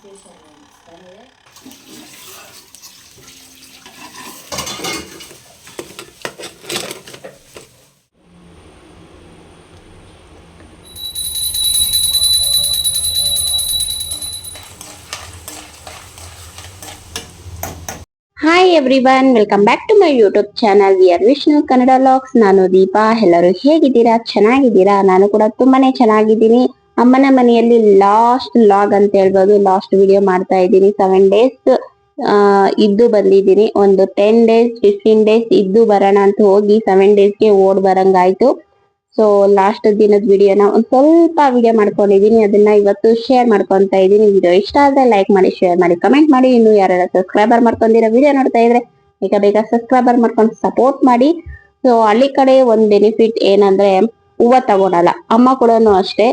Hi everyone, welcome back to my YouTube channel we are Vishnu Kannada vlogs. ನಾನು ದೀಪಾ. ಎಲ್ಲರೂ ಹೇಗಿದ್ದೀರಾ? ಚೆನ್ನಾಗಿದ್ದೀರಾ? ನಾನು ಕೂಡ ತುಂಬಾನೇ ಚೆನ್ನಾಗಿದ್ದೀನಿ. ಅಮ್ಮನ ಮನೆಯಲ್ಲಿ ಲಾಸ್ಟ್ ಲಾಗ್ ಅಂತ ಹೇಳ್ಬೋದು. ಲಾಸ್ಟ್ ವಿಡಿಯೋ ಮಾಡ್ತಾ ಇದ್ದೀನಿ. 7 ಡೇಸ್ ಇದ್ದು ಬಂದಿದ್ದೀನಿ. ಒಂದು 10 ಡೇಸ್ 15 ಡೇಸ್ ಇದ್ದು ಬರೋಣ ಅಂತ ಹೋಗಿ 7 ಡೇಸ್ಗೆ ಓಡ್ ಬರಂಗಾಯ್ತು. ಸೊ ಲಾಸ್ಟ್ ದಿನದ ವಿಡಿಯೋನ ಒಂದ್ ಸ್ವಲ್ಪ ವಿಡಿಯೋ ಮಾಡ್ಕೊಂಡಿದೀನಿ. ಅದನ್ನ ಇವತ್ತು ಶೇರ್ ಮಾಡ್ಕೊಂತ ಇದ್ದೀನಿ. ವಿಡಿಯೋ ಇಷ್ಟ ಆದ್ರೆ ಲೈಕ್ ಮಾಡಿ, ಶೇರ್ ಮಾಡಿ, ಕಮೆಂಟ್ ಮಾಡಿ. ಇನ್ನು ಯಾರೆಲ್ಲ ಸಬ್ಸ್ಕ್ರೈಬರ್ ಮಾಡ್ಕೊಂಡಿರೋ ವಿಡಿಯೋ ನೋಡ್ತಾ ಇದ್ರೆ ಬೇಗ ಸಬ್ಸ್ಕ್ರೈಬರ್ ಮಾಡ್ಕೊಂಡು ಸಪೋರ್ಟ್ ಮಾಡಿ. ಸೊ ಹಳ್ಳಿ ಕಡೆ ಒಂದ್ ಬೆನಿಫಿಟ್ ಏನಂದ್ರೆ ಹೂವ ತಗೊಳಲ್ಲ. ಅಮ್ಮ ಕೂಡ ಅಷ್ಟೇ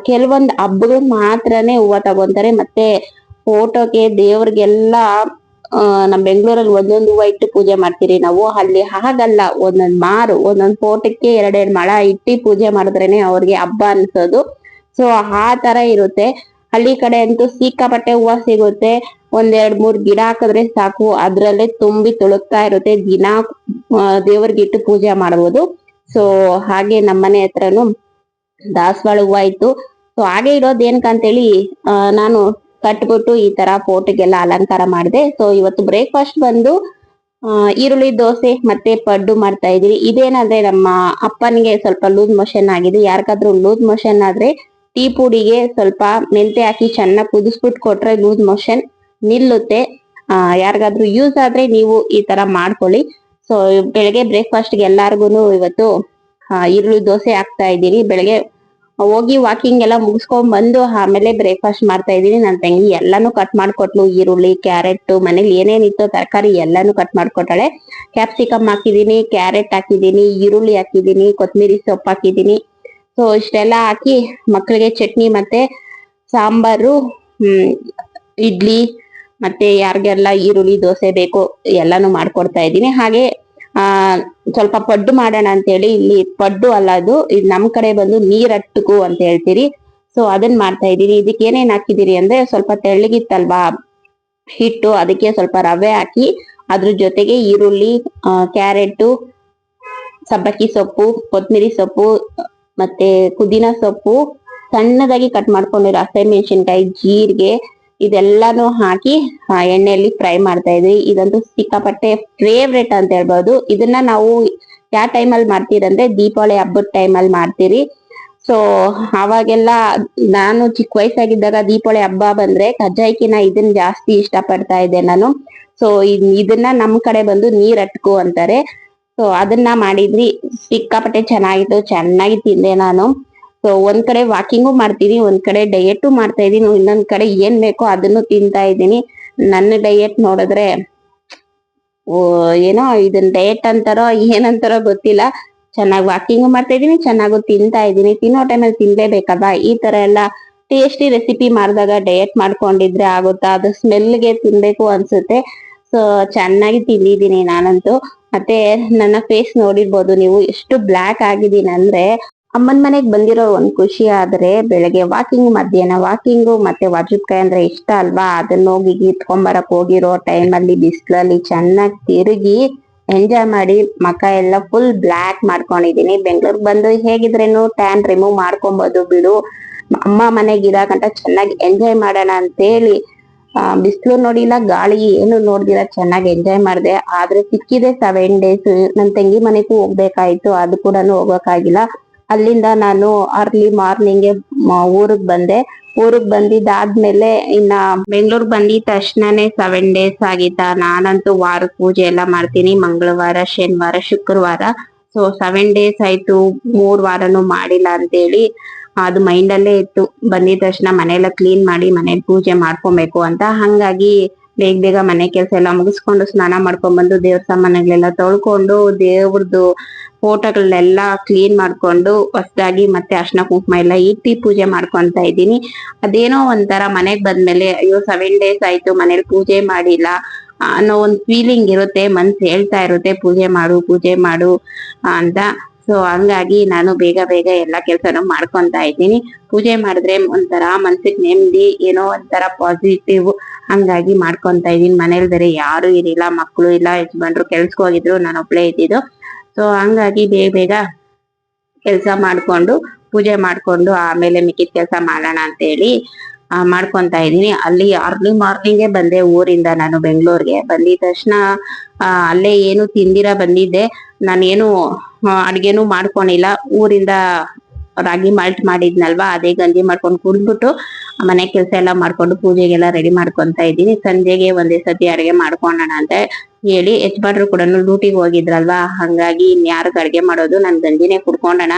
ಕೆಲವೊಂದ್ ಹಬ್ಬಗಳು ಮಾತ್ರನೇ ಹೂವ ತಗೊಂತಾರೆ. ಮತ್ತೆ ಫೋಟೋಗೆ ದೇವ್ರಿಗೆಲ್ಲ ನಮ್ ಬೆಂಗಳೂರಲ್ಲಿ ಒಂದೊಂದು ಹೂವ ಇಟ್ಟು ಪೂಜೆ ಮಾಡ್ತೀರಿ ನಾವು. ಅಲ್ಲಿ ಹಾಗಲ್ಲ, ಒಂದೊಂದ್ ಫೋಟೋಕ್ಕೆ 2 ಮಳ ಇಟ್ಟು ಪೂಜೆ ಮಾಡಿದ್ರೇನೆ ಅವ್ರಿಗೆ ಹಬ್ಬ ಅನ್ಸೋದು. ಸೊ ಆ ತರ ಇರುತ್ತೆ. ಹಳ್ಳಿ ಕಡೆ ಅಂತೂ ಸಿಕ್ಕಾಪಟ್ಟೆ ಹೂವ ಸಿಗುತ್ತೆ. 1-2-3 ಗಿಡ ಹಾಕಿದ್ರೆ ಸಾಕು, ಅದ್ರಲ್ಲೇ ತುಂಬಿ ತುಳುಕ್ತಾ ಇರುತ್ತೆ. ದಿನ ದೇವ್ರಿಗಿಟ್ಟು ಪೂಜೆ ಮಾಡ್ಬೋದು. ಸೊ ಹಾಗೆ ನಮ್ಮನೆ ಹತ್ರನು ದಾಸವಾಳ ಹೂವ ಇತ್ತು. ಸೊ ಹಾಗೆ ಇಡೋದೇನ್ಕಂತೇಳಿ ನಾನು ಕಟ್ಬಿಟ್ಟು ಈ ತರ ಫೋಟೋಗೆಲ್ಲ ಅಲಂಕಾರ ಮಾಡಿದೆ. ಸೊ ಇವತ್ತು ಬ್ರೇಕ್ಫಾಸ್ಟ್ ಬಂದು ಈರುಳ್ಳಿ ದೋಸೆ ಮತ್ತೆ ಪಡ್ಡು ಮಾಡ್ತಾ ಇದೀನಿ. ಇದೇನಂದ್ರೆ ನಮ್ಮ ಅಪ್ಪನಿಗೆ ಸ್ವಲ್ಪ ಲೂಸ್ ಮೋಷನ್ ಆಗಿದೆ. ಯಾರಿಗಾದ್ರೂ ಲೂಸ್ ಮೋಷನ್ ಆದ್ರೆ ಟೀ ಪುಡಿಗೆ ಸ್ವಲ್ಪ ಮೆಂತೆ ಹಾಕಿ ಚೆನ್ನಾಗಿ ಕುದಿಸ್ಬಿಟ್ಟು ಕೊಟ್ರೆ ಲೂಸ್ ಮೋಷನ್ ನಿಲ್ಲುತ್ತೆ. ಯಾರಿಗಾದ್ರೂ ಯೂಸ್ ಆದ್ರೆ ನೀವು ಈ ತರ ಮಾಡ್ಕೊಳ್ಳಿ. ಸೊ ಬೆಳಗ್ಗೆ ಬ್ರೇಕ್ಫಾಸ್ಟ್ಗೆ ಎಲ್ಲಾರ್ಗುನು ಇವತ್ತು ಈರುಳ್ಳಿ ದೋಸೆ ಹಾಕ್ತಾ ಇದ್ದೀನಿ. ಬೆಳಗ್ಗೆ ಹೋಗಿ ವಾಕಿಂಗ್ ಎಲ್ಲ ಮುಗಿಸ್ಕೊಂಡ್ ಬಂದು ಆಮೇಲೆ ಬ್ರೇಕ್ಫಾಸ್ಟ್ ಮಾಡ್ತಾ ಇದೀನಿ. ನನ್ ತಂಗಿ ಎಲ್ಲಾನು ಕಟ್ ಮಾಡ್ಕೊಟ್ಲು. ಈರುಳ್ಳಿ, ಕ್ಯಾರೆಟ್, ಮನೇಲಿ ಏನೇನಿತ್ತೋ ತರಕಾರಿ ಎಲ್ಲಾನು ಕಟ್ ಮಾಡ್ಕೊಟ್ಟಾಳೆ. ಕ್ಯಾಪ್ಸಿಕಮ್ ಹಾಕಿದೀನಿ, ಕ್ಯಾರೆಟ್ ಹಾಕಿದೀನಿ, ಈರುಳ್ಳಿ ಹಾಕಿದೀನಿ, ಕೊತ್ತಂಬರಿ ಸೊಪ್ಪು ಹಾಕಿದೀನಿ. ಸೊ ಇಷ್ಟೆಲ್ಲ ಹಾಕಿ ಮಕ್ಕಳಿಗೆ ಚಟ್ನಿ ಮತ್ತೆ ಸಾಂಬಾರು, ಇಡ್ಲಿ ಮತ್ತೆ ಯಾರಿಗೆಲ್ಲ ಈರುಳ್ಳಿ ದೋಸೆ ಬೇಕು ಎಲ್ಲಾನು ಮಾಡ್ಕೊಡ್ತಾ ಇದ್ದೀನಿ. ಹಾಗೆ ಸ್ವಲ್ಪ ಪಡ್ಡು ಮಾಡೋಣ ಅಂತ ಹೇಳಿ, ಇಲ್ಲಿ ಪಡ್ಡು ಅಲ್ಲ ಅದು, ಇದು ನಮ್ ಕಡೆ ಬಂದು ನೀರಟ್ಟುಕು ಅಂತ ಹೇಳ್ತೀರಿ. ಸೊ ಅದನ್ನ ಮಾಡ್ತಾ ಇದ್ದೀನಿ. ಇದಕ್ಕೆ ಏನೇನ್ ಹಾಕಿದಿರಿ ಅಂದ್ರೆ ಸ್ವಲ್ಪ ತೆಳ್ಳಗಿತ್ತಲ್ವಾ ಹಿಟ್ಟು, ಅದಕ್ಕೆ ಸ್ವಲ್ಪ ರವೆ ಹಾಕಿ ಅದ್ರ ಜೊತೆಗೆ ಈರುಳ್ಳಿ, ಕ್ಯಾರೆಟ್, ಸಬ್ಬಕ್ಕಿ ಸೊಪ್ಪು, ಕೊತ್ತಂಬರಿ ಸೊಪ್ಪು ಮತ್ತೆ ಪುದೀನ ಸೊಪ್ಪು, ಸಣ್ಣದಾಗಿ ಕಟ್ ಮಾಡ್ಕೊಂಡಿರೋ ಹಸಿಮೆಣಸಿನಕಾಯಿ, ಜೀರಿಗೆ ಇದೆಲ್ಲಾನು ಹಾಕಿ ಎಣ್ಣೆಯಲ್ಲಿ ಫ್ರೈ ಮಾಡ್ತಾ ಇದ್ವಿ. ಇದಂತೂ ಸಿಕ್ಕಾಪಟ್ಟೆ ಫೇವ್ರೆಟ್ ಅಂತ ಹೇಳ್ಬೋದು. ಇದನ್ನ ನಾವು ಯಾವ ಟೈಮಲ್ಲಿ ಮಾಡ್ತೀರಂದ್ರೆ ದೀಪಾವಳಿ ಹಬ್ಬದ ಟೈಮಲ್ಲಿ ಮಾಡ್ತೀರಿ. ಸೊ ಅವಾಗೆಲ್ಲ ನಾನು ಚಿಕ್ಕ ವಯಸ್ಸಾಗಿದ್ದಾಗ ದೀಪಾವಳಿ ಹಬ್ಬ ಬಂದ್ರೆ ಕಜ್ಜಾಯ್ಕಿನ ಇದನ್ನ ಜಾಸ್ತಿ ಇಷ್ಟ ಪಡ್ತಾ ಇದ್ದೆ ನಾನು. ಸೊ ಇದನ್ನ ನಮ್ ಕಡೆ ಬಂದು ನೀರಟ್ಕು ಅಂತಾರೆ. ಸೊ ಅದನ್ನ ಮಾಡಿದ್ವಿ. ಸಿಕ್ಕಾಪಟ್ಟೆ ಚೆನ್ನಾಗಿತ್ತು, ಚೆನ್ನಾಗಿ ತಿಂದೆ ನಾನು. ಸೊ ಒಂದ್ ಕಡೆ ವಾಕಿಂಗು ಮಾಡ್ತೀನಿ, ಒಂದ್ ಕಡೆ ಡಯೆಟು ಮಾಡ್ತಾ ಇದೀನಿ, ಇನ್ನೊಂದ್ ಕಡೆ ಏನ್ ಬೇಕೋ ಅದನ್ನು ತಿಂತಾ ಇದ್ದೀನಿ. ನನ್ನ ಡಯೆಟ್ ನೋಡಿದ್ರೆ ಏನೋ ಇದನ್ನ ಡಯೆಟ್ ಅಂತಾರೋ ಏನಂತಾರೋ ಗೊತ್ತಿಲ್ಲ. ಚೆನ್ನಾಗಿ ವಾಕಿಂಗು ಮಾಡ್ತಾ ಇದೀನಿ, ಚೆನ್ನಾಗೂ ತಿಂತಾ ಇದ್ದೀನಿ. ತಿನ್ನೋ ಟೈಮಲ್ಲಿ ತಿನ್ಲೇಬೇಕಲ್ವಾ. ಈ ತರ ಎಲ್ಲ ಟೇಸ್ಟಿ ರೆಸಿಪಿ ಮಾಡಿದಾಗ ಡಯೆಟ್ ಮಾಡ್ಕೊಂಡಿದ್ರೆ ಆಗುತ್ತಾ? ಅದು ಸ್ಮೆಲ್ಗೆ ತಿನ್ಬೇಕು ಅನ್ಸುತ್ತೆ. ಸೊ ಚೆನ್ನಾಗಿ ತಿಂದಿದ್ದೀನಿ ನಾನಂತೂ. ಮತ್ತೆ ನನ್ನ ಫೇಸ್ ನೋಡಿರ್ಬೋದು ನೀವು, ಎಷ್ಟು ಬ್ಲ್ಯಾಕ್ ಆಗಿದ್ದೀನಿ ಅಂದ್ರೆ. ಅಮ್ಮನ ಮನೆಗ್ ಬಂದಿರೋ ಒಂದ್ ಖುಷಿ ಆದ್ರೆ ಬೆಳಗ್ಗೆ ವಾಕಿಂಗ್, ಮಧ್ಯಾಹ್ನ ವಾಕಿಂಗು, ಮತ್ತೆ ವಾಜುಕಾಯಿ ಅಂದ್ರೆ ಇಷ್ಟ ಅಲ್ವಾ, ಅದನ್ನ ಹೋಗಿ ಇಟ್ಕೊಂಬರಕ್ ಹೋಗಿರೋ ಟೈಮಲ್ಲಿ ಬಿಸಿಲಲ್ಲಿ ಚೆನ್ನಾಗಿ ತಿರುಗಿ ಎಂಜಾಯ್ ಮಾಡಿ ಮಕ ಎಲ್ಲ ಫುಲ್ ಬ್ಲ್ಯಾಕ್ ಮಾಡ್ಕೊಂಡಿದೀನಿ. ಬೆಂಗಳೂರಿಗೆ ಬಂದು ಹೇಗಿದ್ರೇನು ಟ್ಯಾನ್ ರಿಮೂವ್ ಮಾಡ್ಕೊಬೋದು ಬಿಡು. ಅಮ್ಮ ಮನೆಗೆ ಇರಾಗಂಟ ಚೆನ್ನಾಗಿ ಎಂಜಾಯ್ ಮಾಡೋಣ ಅಂತೇಳಿ ಬಿಸಿಲು ನೋಡಿಲ್ಲ, ಗಾಳಿ ಏನು ನೋಡ್ದಿರ ಚೆನ್ನಾಗಿ ಎಂಜಾಯ್ ಮಾಡಿದೆ. ಆದ್ರೆ ಸಿಕ್ಕಿದೆ 7 ಡೇಸ್. ನನ್ ತಂಗಿ ಮನೆಗೂ ಹೋಗ್ಬೇಕಾಯ್ತು, ಅದು ಕೂಡ ಹೋಗಕ್ಕಾಗಿಲ್ಲ. ಅಲ್ಲಿಂದ ನಾನು ಅರ್ಲಿ ಮಾರ್ನಿಂಗ್ ಊರಿಗೆ ಬಂದೆ. ಊರಿಗೆ ಬಂದಿದ್ದಾದ್ಮೇಲೆ ಇನ್ನ ಬೆಂಗಳೂರಿಗೆ ಬಂದಿದ ತಕ್ಷಣನೇ 7 ಡೇಸ್ ಆಗಿತ್ತಾ. ನಾನಂತೂ ವಾರದ ಪೂಜೆ ಎಲ್ಲ ಮಾಡ್ತೀನಿ, ಮಂಗಳವಾರ, ಶನಿವಾರ, ಶುಕ್ರವಾರ. ಸೊ 7 ಡೇಸ್ ಆಯ್ತು, 3 ವಾರನು ಮಾಡಿಲ್ಲ ಅಂತೇಳಿ ಅದು ಮೈಂಡ್ ಅಲ್ಲೇ ಇತ್ತು. ಬಂದಿದ ತಕ್ಷಣ ಮನೆಯೆಲ್ಲ ಕ್ಲೀನ್ ಮಾಡಿ ಮನೇಲಿ ಪೂಜೆ ಮಾಡ್ಕೊಬೇಕು ಅಂತ. ಹಂಗಾಗಿ ಬೇಗ ಮನೆ ಕೆಲಸ ಎಲ್ಲ ಮುಗಿಸ್ಕೊಂಡು ಸ್ನಾನ ಮಾಡ್ಕೊಂಡ್ ಬಂದು ದೇವ್ರ ಸಾಮಾನುಗಳೆಲ್ಲ ತೊಳ್ಕೊಂಡು ದೇವ್ರದ್ದು ಫೋಟೋಗಳನ್ನೆಲ್ಲ ಕ್ಲೀನ್ ಮಾಡ್ಕೊಂಡು ಹೊಸದಾಗಿ ಮತ್ತೆ ಅರ್ಶಿನ ಕುಂಕುಮ ಎಲ್ಲ ಇಟ್ಟು ಪೂಜೆ ಮಾಡ್ಕೊಂತ ಇದ್ದೀನಿ. ಅದೇನೋ ಒಂಥರ ಮನೆಗ್ ಬಂದ್ಮೇಲೆ ಅಯ್ಯೋ 7 ಡೇಸ್ ಆಯ್ತು ಮನೇಲಿ ಪೂಜೆ ಮಾಡಿಲ್ಲ ಅನ್ನೋ ಒಂದ್ ಫೀಲಿಂಗ್ ಇರುತ್ತೆ. ಮನ್ಸು ಹೇಳ್ತಾ ಇರುತ್ತೆ ಪೂಜೆ ಮಾಡು ಅಂತ. ಸೊ ಹಂಗಾಗಿ ನಾನು ಬೇಗ ಬೇಗ ಎಲ್ಲಾ ಕೆಲ್ಸನೂ ಮಾಡ್ಕೊಂತ ಇದ್ದೀನಿ. ಪೂಜೆ ಮಾಡಿದ್ರೆ ಒಂಥರ ಮನ್ಸಿಗೆ ನೆಮ್ಮದಿ, ಏನೋ ಒಂಥರ ಪಾಸಿಟಿವ್. ಹಂಗಾಗಿ ಮಾಡ್ಕೊಂತ ಇದೀನಿ. ಮನೇಲಿ ಬೇರೆ ಯಾರು ಇರಿಲ್ಲ, ಮಕ್ಳು ಇಲ್ಲ, ಯಜಮಾನ್ರು ಕೆಲ್ಸಕ್ಕೆ ಹೋಗಿದ್ರು, ನಾನು ಒಬ್ಳೇ ಇದ್ದಿದ್ದು. ಸೊ ಹಂಗಾಗಿ ಬೇಗ ಬೇಗ ಕೆಲ್ಸ ಮಾಡ್ಕೊಂಡು ಪೂಜೆ ಮಾಡ್ಕೊಂಡು ಆಮೇಲೆ ಮಿಕ್ಕಿದ ಕೆಲ್ಸ ಮಾಡೋಣ ಅಂತ ಹೇಳಿ ಮಾಡ್ಕೊಂತ ಇದೀನಿ. ಅಲ್ಲಿ ಅರ್ಲಿ ಮಾರ್ನಿಂಗೇ ಬಂದೆ ಊರಿಂದ, ನಾನು ಬೆಂಗಳೂರಿಗೆ ಬಂದಿದ ತಕ್ಷಣ ಅಲ್ಲೇ ಏನು ತಿಂದಿರ ಬಂದಿದ್ದೆ. ನಾನೇನು ಅಡ್ಗೆನೂ ಮಾಡ್ಕೊಂಡಿಲ್ಲ. ಊರಿಂದ ರಾಗಿ ಮಾಲ್ಟ್ ಮಾಡಿದ್ನಲ್ವಾ, ಅದೇ ಗಂಜಿ ಮಾಡ್ಕೊಂಡು ಕುಡ್ದ್ಬಿಟ್ಟು ಮನೆ ಕೆಲ್ಸ ಎಲ್ಲ ಮಾಡ್ಕೊಂಡು ಪೂಜೆಗೆಲ್ಲ ರೆಡಿ ಮಾಡ್ಕೊಂತ ಇದ್ದೀನಿ. ಸಂಜೆಗೆ ಒಂದೇ ಸತಿ ಅಡ್ಗೆ ಮಾಡ್ಕೊಳ್ಳೋಣ ಅಂತ ಹೇಳಿ, ಯಜಮಾನ್ರು ಕೂಡ ಡ್ಯೂಟಿಗೆ ಹೋಗಿದ್ರಲ್ವಾ, ಹಂಗಾಗಿ ಇನ್ಯಾರಿಗ ಅಡ್ಗೆ ಮಾಡೋದು, ನನ್ ಗಂಜಿನೇ ಕುಡ್ಕೊಂಡೋಣ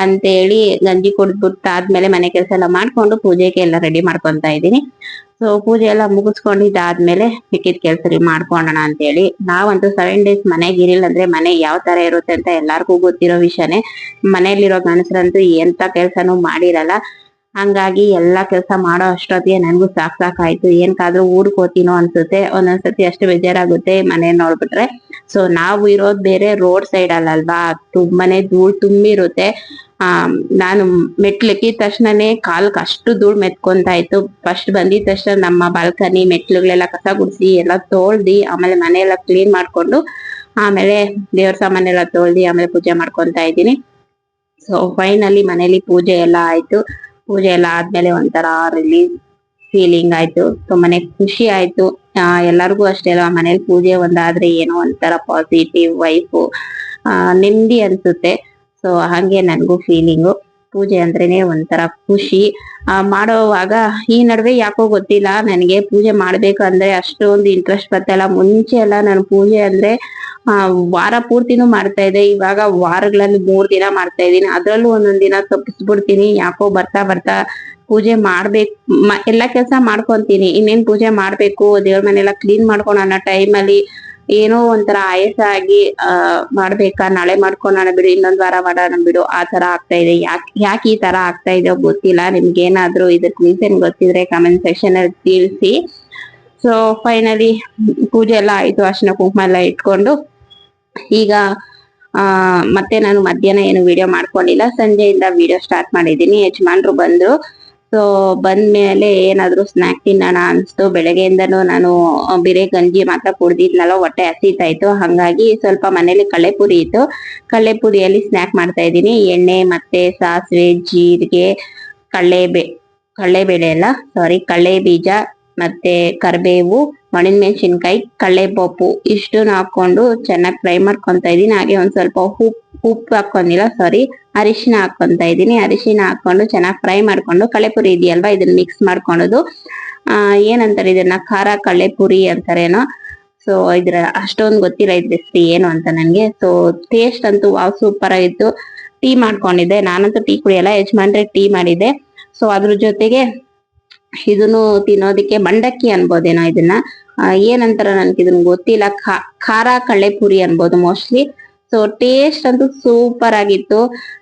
ಅಂತ ಹೇಳಿ ಗಂಜಿ ಕುಡ್ದ್ಬಿಟ್ಟು ಆದ್ಮೇಲೆ ಮನೆ ಕೆಲಸ ಎಲ್ಲ ಮಾಡ್ಕೊಂಡು ಪೂಜೆಗೆ ಎಲ್ಲ ರೆಡಿ ಮಾಡ್ಕೊಂತ ಇದ್ದೀನಿ. ಸೊ ಪೂಜೆ ಎಲ್ಲ ಮುಗಿಸ್ಕೊಂಡಿದ್ದಾದ್ಮೇಲೆ ಮಿಕ್ಕಿದ ಕೆಲ್ಸ ಮಾಡ್ಕೊಳ್ಳೋಣ ಅಂತ ಹೇಳಿ. ನಾವಂತೂ 7 days ಮನೆಗೆ ಇರಿಲ್ಲ ಅಂದ್ರೆ ಮನೆ ಯಾವ ತರ ಇರುತ್ತೆ ಅಂತ ಎಲ್ಲಾರ್ಗೂ ಗೊತ್ತಿರೋ ವಿಷಯನೇ. ಮನೆಯಲ್ಲಿರೋ ಗಂಡಸ್ರಂತೂ ಎಂತ ಕೆಲ್ಸನೂ ಮಾಡಿರಲ್ಲ. ಹಂಗಾಗಿ ಎಲ್ಲಾ ಕೆಲ್ಸ ಮಾಡೋ ಅಷ್ಟೊತ್ತಿಗೆ ನನ್ಗೂ ಸಾಕಾಯ್ತು. ಏನ್ಕಾದ್ರೂ ಊರ್ಗ್ ಹೋತೀನೋ ಅನ್ಸುತ್ತೆ, ಒಂದೊಂದ್ಸತಿ ಅಷ್ಟು ಬೇಜಾರಾಗುತ್ತೆ ಮನೆ ನೋಡ್ಬಿಟ್ರೆ. ಸೊ ನಾವು ಇರೋದ್ ಬೇರೆ ರೋಡ್ ಸೈಡ್ ಅಲ್ಲಲ್ವಾ, ತುಂಬಾನೇ ಧೂಳ್ ತುಂಬಿರುತ್ತೆ. ನಾನು ಮೆಟ್ಲಿಕ್ಕಿದ ತಕ್ಷಣನೇ ಕಾಲ್ಕ್ ಅಷ್ಟು ಧೂಳ್ ಮೆತ್ಕೊಂತ ಇತ್ತು. ಫಸ್ಟ್ ಬಂದಿದ ತಕ್ಷಣ ನಮ್ಮ ಬಾಲ್ಕನಿ ಮೆಟ್ಲುಗಳೆಲ್ಲ ಕಸ ಗುಡ್ಸಿ ಎಲ್ಲ ತೊಳ್ದಿ, ಆಮೇಲೆ ಮನೆಯೆಲ್ಲ ಕ್ಲೀನ್ ಮಾಡ್ಕೊಂಡು ಆಮೇಲೆ ದೇವ್ರ ಸಾಮಾನೆಲ್ಲ ತೊಳ್ದಿ ಆಮೇಲೆ ಪೂಜೆ ಮಾಡ್ಕೊಂತ ಇದ್ದೀನಿ. ಸೊ ಫೈನಲಿ ಮನೇಲಿ ಪೂಜೆ ಎಲ್ಲ ಆಯ್ತು. ಪೂಜೆ ಎಲ್ಲ ಆದ್ಮೇಲೆ ಒಂಥರ ರಿಲೀಫ್ ಫೀಲಿಂಗ್ ಆಯ್ತು, ತುಂಬಾನೇ ಖುಷಿ ಆಯ್ತು. ಎಲ್ಲರಿಗೂ ಅಷ್ಟೇ ಅಲ್ವಾ, ಮನೇಲಿ ಪೂಜೆ ಒಂದಾದ್ರೆ ಏನೋ ಒಂಥರ ಪಾಸಿಟಿವ್ ವೈಫು, ನೆಮ್ಮದಿ ಅನ್ಸುತ್ತೆ. ಸೊ ಹಂಗೆ ನನ್ಗೂ ಫೀಲಿಂಗು. ಪೂಜೆ ಅಂದ್ರೇನೆ ಒಂಥರ ಖುಷಿ. ಮಾಡೋವಾಗ ಈ ನಡುವೆ ಯಾಕೋ ಗೊತ್ತಿಲ್ಲ, ನನಗೆ ಪೂಜೆ ಮಾಡ್ಬೇಕು ಅಂದ್ರೆ ಅಷ್ಟೊಂದು ಇಂಟ್ರೆಸ್ಟ್ ಬರ್ತಾ. ಮುಂಚೆ ಎಲ್ಲ ನಾನು ಪೂಜೆ ಅಂದ್ರೆ ವಾರ ಪೂರ್ತಿನೂ ಮಾಡ್ತಾ ಇದ್ದೆ. ಇವಾಗ ವಾರಗಳಲ್ಲಿ 3 ದಿನ ಮಾಡ್ತಾ ಇದ್ದೀನಿ. ಅದ್ರಲ್ಲೂ ಒಂದೊಂದ್ ದಿನ ತಪ್ಪಿಸ್ಬಿಡ್ತೀನಿ. ಯಾಕೋ ಬರ್ತಾ ಬರ್ತಾ ಪೂಜೆ ಮಾಡ್ಬೇಕು, ಎಲ್ಲಾ ಕೆಲ್ಸ ಮಾಡ್ಕೊಂತೀನಿ, ಇನ್ನೇನ್ ಪೂಜೆ ಮಾಡ್ಬೇಕು, ದೇವ್ರ ಮನೆಯೆಲ್ಲ ಕ್ಲೀನ್ ಮಾಡ್ಕೊಂಡು ಅನ್ನೋ ಟೈಮಲ್ಲಿ ಏನೋ ಒಂಥರ ಆಯಾಸ ಆಗಿ ಮಾಡ್ಬೇಕಾ, ನಾಳೆ ಮಾಡ್ಕೊಳ್ಳೋಣ ಬಿಡು, ಇನ್ನೊಂದ್ ವಾರ ಮಾಡೋಣ ಬಿಡು, ಆ ತರ ಆಗ್ತಾ ಇದೆ. ಯಾಕೆ ಈ ತರ ಆಗ್ತಾ ಇದೆಯೋ ಗೊತ್ತಿಲ್ಲ. ನಿಮ್ಗೆ ಏನಾದ್ರೂ ಇದಕ್ ರೀಸನ್ ಗೊತ್ತಿದ್ರೆ ಕಮೆಂಟ್ ಸೆಕ್ಷನ್ ಅಲ್ಲಿ ತಿಳಿಸಿ. ಸೊ ಫೈನಲಿ ಪೂಜೆ ಎಲ್ಲ ಆಯ್ತು, ಅರ್ಶಿನ ಕುಂಕುಮ ಎಲ್ಲ ಇಟ್ಕೊಂಡು ಈಗ ಮತ್ತೆ ನಾನು ಮಧ್ಯಾಹ್ನ ಏನು ವಿಡಿಯೋ ಮಾಡ್ಕೊಂಡಿಲ್ಲ, ಸಂಜೆಯಿಂದ ವಿಡಿಯೋ ಸ್ಟಾರ್ಟ್ ಮಾಡಿದೀನಿ. ಯಜಮಾನ್ರು ಬಂದ್ರು. ಸೊ ಬಂದ್ಮೇಲೆ ಏನಾದ್ರು ಸ್ನಾಕ್ ತಿನ್ನೋಣ ಅನ್ಸ್ತು. ಬೆಳಗ್ಗೆಯಿಂದನೂ ನಾನು ಬೇರೆ ಗಂಜಿ ಮಾತ್ರ ಕುಡ್ದಿದ್ನಲ್ಲ, ಹೊಟ್ಟೆ ಹಸಿತಾ ಇತ್ತು. ಹಂಗಾಗಿ ಸ್ವಲ್ಪ ಮನೇಲಿ ಕಳ್ಳೆಪುರಿ ಇತ್ತು, ಕಳ್ಳೆಪುರಿಯಲ್ಲಿ ಸ್ನಾಕ್ ಮಾಡ್ತಾ ಇದ್ದೀನಿ. ಎಣ್ಣೆ ಮತ್ತೆ ಸಾಸಿವೆ, ಜೀರಿಗೆ, ಕಳ್ಳೆಬೇಳೆ ಎಲ್ಲ ಕಳ್ಳೆ ಬೀಜ ಮತ್ತೆ ಕರಿಬೇವು, ಒಣಮೆಣಸಿನ್ಕಾಯಿ, ಕಳ್ಳೆ ಪಪ್ಪು ಇಷ್ಟನ್ನು ಹಾಕೊಂಡು ಚೆನ್ನಾಗಿ ಫ್ರೈ ಮಾಡ್ಕೊಂತ ಇದೀನಿ. ಹಾಗೆ ಒಂದ್ ಸ್ವಲ್ಪ ಉಪ್ಪು ಹಾಕೊಂಡಿಲ್ಲ, ಅರಿಶಿನ ಹಾಕೊಂತ ಇದೀನಿ. ಅರಿಶಿನ ಹಾಕೊಂಡು ಚೆನ್ನಾಗಿ ಫ್ರೈ ಮಾಡ್ಕೊಂಡು, ಕಳ್ಳೆಪುರಿ ಇದೆಯಲ್ವಾ ಇದನ್ನ ಮಿಕ್ಸ್ ಮಾಡ್ಕೊಳೋದು. ಏನಂತಾರೆ ಇದನ್ನ, ಖಾರ ಕಳ್ಳೆಪುರಿ ಅಂತಾರೇನೋ. ಸೊ ಇದ್ರ ಅಷ್ಟೊಂದು ಗೊತ್ತಿಲ್ಲ ಇದ್ರ ಹೆಸರು ಏನು ಅಂತ ನನ್ಗೆ. ಸೊ ಟೇಸ್ಟ್ ಅಂತೂ ವಾವ್ ಸೂಪರ್ ಆಗಿತ್ತು. ಟೀ ಮಾಡ್ಕೊಂಡಿದ್ದೆ, ನಾನಂತೂ ಟೀ ಕುಡಿಯಲ್ಲ, ಯಜಮಾನ್ರೆ ಟೀ ಮಾಡಿದ್ದೆ. ಸೊ ಅದ್ರ ಜೊತೆಗೆ ಇದನ್ನು ತಿನ್ನೋದಿಕ್ಕೆ ಮಂಡಕ್ಕಿ ಅನ್ಬೋದೇನೋ ಇದನ್ನ, ಏನಂತಾರ ನನ್ಗೆ ಇದನ್ನ ಗೊತ್ತಿಲ್ಲ. ಖಾರ ಕಳ್ಳೆಪುರಿ ಅನ್ಬೋದು ಮೋಸ್ಟ್ಲಿ. ಸೊ ಟೇಸ್ಟ್ ಅಂತೂ ಸೂಪರ್ ಆಗಿತ್ತು.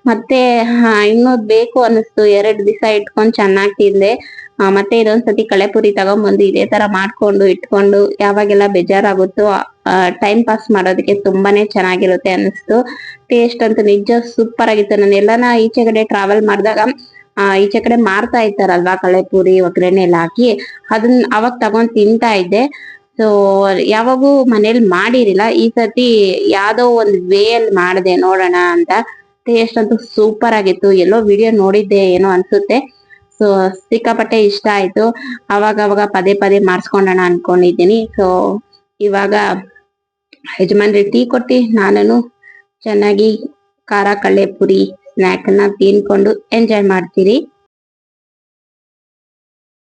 ಮತ್ತೆ ಇನ್ನೊಂದ್ ಬೇಕು ಅನಿಸ್ತು, 2 ದಿವಸ ಇಟ್ಕೊಂಡ್ ಚೆನ್ನಾಗಿ ತಿಂದೆ. ಮತ್ತೆ ಇದೊಂದ್ಸತಿ ಕಳ್ಳೆಪುರಿ ತಗೊಂಡ್ಬಂದು ಇದೇ ತರ ಮಾಡ್ಕೊಂಡು ಇಟ್ಕೊಂಡು ಯಾವಾಗೆಲ್ಲ ಬೇಜಾರಾಗುತ್ತೋ ಟೈಮ್ ಪಾಸ್ ಮಾಡೋದಕ್ಕೆ ತುಂಬಾನೇ ಚೆನ್ನಾಗಿರುತ್ತೆ ಅನಿಸ್ತು. ಟೇಸ್ಟ್ ಅಂತೂ ನಿಜ ಸೂಪರ್ ಆಗಿತ್ತು. ನಾನು ಎಲ್ಲಾನ ಈಚೆ ಕಡೆ ಟ್ರಾವೆಲ್ ಮಾಡಿದಾಗ ಈಚೆ ಕಡೆ ಮಾರ್ತಾ ಇರ್ತಾರಲ್ವಾ ಕಳ್ಳೆಪುರಿ, ಒಗ್ಗರಣೆ ಎಲ್ಲ ಹಾಕಿ, ಅದನ್ನ ಅವಾಗ ತಗೊಂಡ್ ತಿಂತಾ ಇದ್ದೆ. ಸೊ ಯಾವಾಗೂ ಮನೇಲಿ ಮಾಡಿರಿಲ್ಲ, ಈ ಸತಿ ಯಾವ್ದೋ ಒಂದ್ ವೇ ಅಲ್ಲಿ ಮಾಡಿದೆ ನೋಡೋಣ ಅಂತ. ಟೇಸ್ಟ್ ಅಂತೂ ಸೂಪರ್ ಆಗಿತ್ತು. ಎಲ್ಲೋ ವಿಡಿಯೋ ನೋಡಿದ್ದೆ ಏನೋ ಅನ್ಸುತ್ತೆ. ಸೊ ಸಿಕ್ಕಾಪಟ್ಟೆ ಇಷ್ಟ ಆಯ್ತು. ಅವಾಗ ಪದೇ ಪದೇ ಮಾಡಿಸ್ಕೊಂಡೋಣ ಅನ್ಕೊಂಡಿದ್ದೀನಿ. ಸೊ ಇವಾಗ ಯಜಮಾನ್ರಿ ಟೀ ಕೊಟ್ಟಿ ನಾನು ಚೆನ್ನಾಗಿ ಖಾರ ಕಳ್ಳೆಪುರಿ ಸ್ನಾಕ್ ನ ತಿನ್ಕೊಂಡು ಎಂಜಾಯ್ ಮಾಡ್ತೀರಿ.